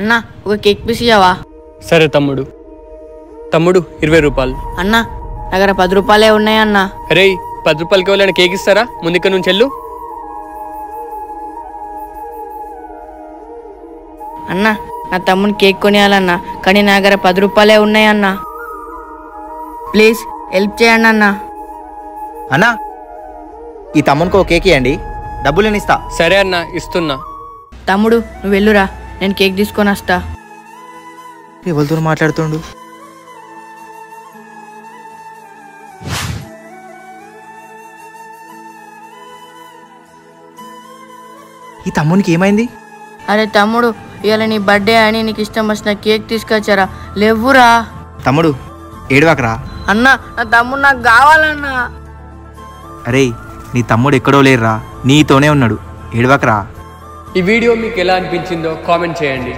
అన్నా ఒక cake piece ఇవ్వవా? సరే తమ్ముడు. తమ్ముడు 20 రూపాయలు. అన్నా దగ్గర 10 రూపాయలే ఉన్నాయన్నా. అరే 10 రూపాయలకి ఎవరైనా కేక్ ఇస్తారా? ముందు ఇక్కడ నుంచి వెళ్ళు. అన్నా నా తమ్ముని కేక్ కొనియాలన్నా, కానీ నా దగ్గర 10 రూపాయలే ఉన్నాయన్నా. ప్లీజ్ హెల్ప్ చేయండి అన్నా. అన్నా ఈ తమ్మునికి ఒక కేక్ ఇవ్వండి, డబ్బులు నేను ఇస్తా. సరే అన్న ఇస్తున్నా. తమ్ముడు నువ్వు వెళ్ళురా, నేను కేక్ తీసుకొని వస్తా. ఎవరితో మాట్లాడుతుండు? ఈ తమ్మునికి ఏమైంది? అరే తమ్ముడు, ఇవాళ నీ బర్త్డే అని నీకు ఇష్టం వచ్చిన కేక్ తీసుకొచ్చారా, లేవురా. తమ్ముడు ఏడవాకరా. అన్నా నా తమ్ముడు నాకు కావాలన్నా. అరే నీ తమ్ముడు ఎక్కడో లేరురా, నీతోనే ఉన్నాడు, ఏడవాకరా. ఈ వీడియో మీకు ఎలా అనిపించిందో కామెంట్ చేయండి.